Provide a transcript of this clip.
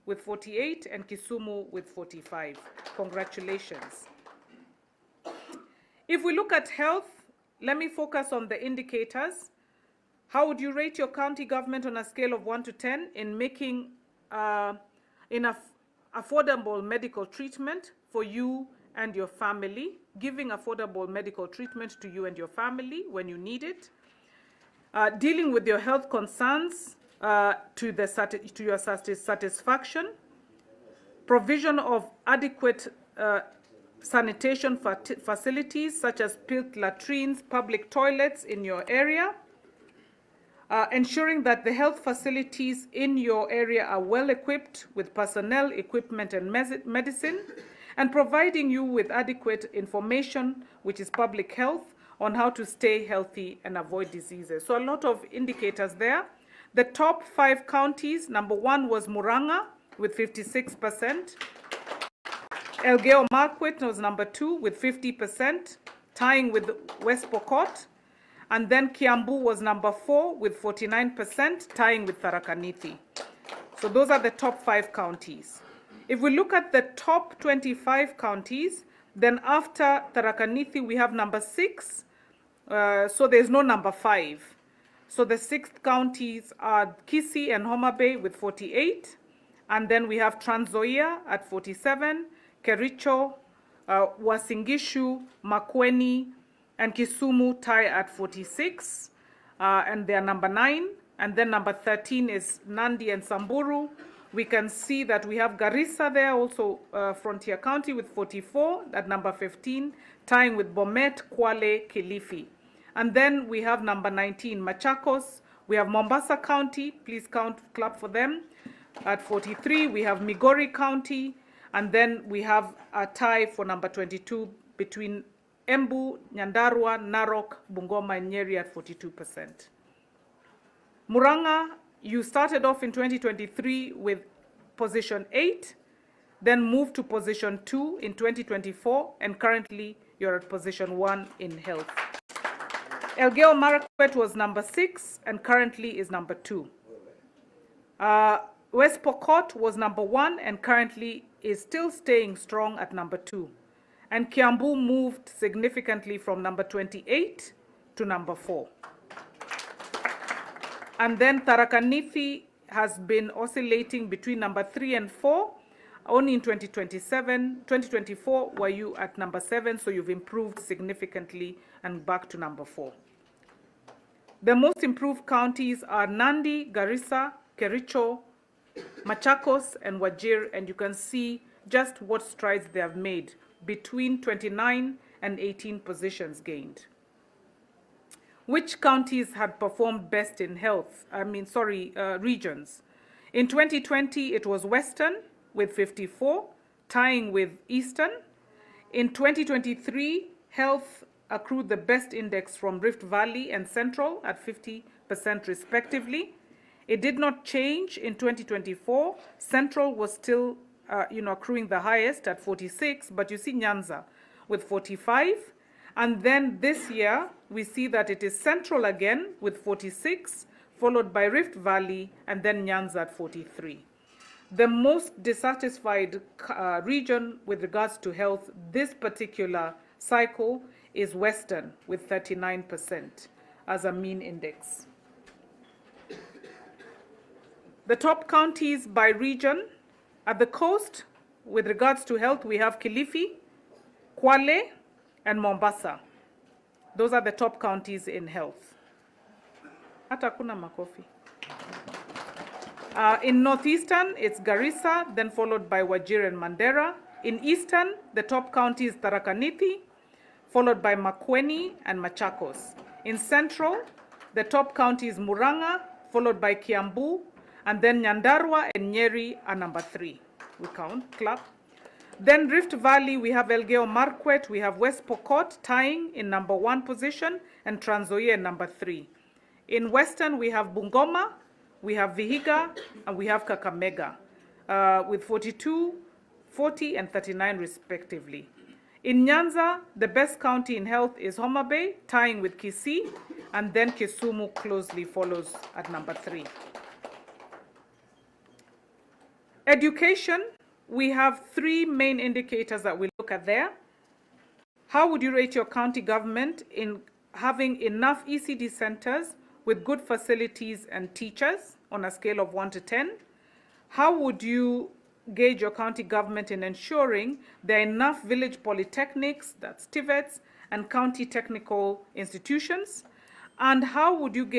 with 48 and Kisumu with 45. Congratulations. If we look at health, let me focus on the indicators. How would you rate your county government on a scale of 1 to 10 in making affordable medical treatment for you and your family, giving affordable medical treatment to you and your family when you need it, dealing with your health concerns to your satisfaction, provision of adequate sanitation facilities such as built latrines, public toilets in your area, ensuring that the health facilities in your area are well equipped with personnel, equipment, and medicine, and providing you with adequate information, which is public health, on how to stay healthy and avoid diseases. So a lot of indicators there. The top 5 counties, number 1 was Murang'a with 56%. Elgeyo Marakwet was number 2 with 50%, tying with West Pokot. And then Kiambu was number 4 with 49%, tying with Tharaka Nithi. So those are the top 5 counties. If we look at the top 25 counties, then after Tharaka Nithi, we have number 6. So there's no number 5. So the 6 counties are Kisii and Homa Bay with 48. And then we have Trans Nzoia at 47, Kericho, Uasin Gishu, Makueni, and Kisumu tie at 46. And they are number 9. And then number 13 is Nandi and Samburu. We can see that we have Garissa there, also Frontier County with 44 at number 15, tying with Bomet, Kwale, Kilifi. And then we have number 19, Machakos. We have Mombasa County, please clap for them. At 43, we have Migori County. And then we have a tie for number 22 between Embu, Nyandarua, Narok, Bungoma, and Nyeri at 42%. Murang'a, you started off in 2023 with position 8, then moved to position 2 in 2024, and currently you're at position 1 in health. Elgeyo Marakwet was number 6 and currently is number 2. West Pokot was number 1 and currently is still staying strong at number 2. And Kiambu moved significantly from number 28 to number 4. And then Tharaka Nithi has been oscillating between number 3 and 4. Only in 2024 were you at number 7, so you've improved significantly and back to number 4. The most improved counties are Nandi, Garissa, Kericho, Machakos, and Wajir, and you can see just what strides they have made between 29 and 18 positions gained. Which counties had performed best in health? Regions. In 2020, it was Western with 54, tying with Eastern. In 2023, health accrued the best index from Rift Valley and Central at 50% respectively. It did not change in 2024. Central was still accruing the highest at 46, but you see Nyanza with 45. And then this year, we see that it is Central again with 46, followed by Rift Valley, and then Nyanza at 43. The most dissatisfied region with regards to health this particular cycle is Western with 39% as a mean index. The top counties by region. At the coast, with regards to health, we have Kilifi, Kwale, and Mombasa. Those are the top counties in health. Hata kuna makofi. In northeastern, it's Garissa, then followed by Wajir and Mandera. In eastern, the top county is Tharaka Nithi, followed by Makueni and Machakos. In central, the top county is Murang'a, followed by Kiambu, and then Nyandarua and Nyeri are number 3. We count, clap. Then Rift Valley, we have Elgeyo Marakwet, we have West Pokot tying in number 1 position, and Trans Nzoia in number 3. In Western, we have Bungoma, we have Vihiga, and we have Kakamega, with 42, 40, and 39 respectively. In Nyanza, the best county in health is Homa Bay, tying with Kisii, and then Kisumu closely follows at number 3. Education, we have three main indicators that we look at there. How would you rate your county government in having enough ECD centers with good facilities and teachers on a scale of 1 to 10? How would you gauge your county government in ensuring there are enough village polytechnics, that's TVETs, and county technical institutions? And how would you gauge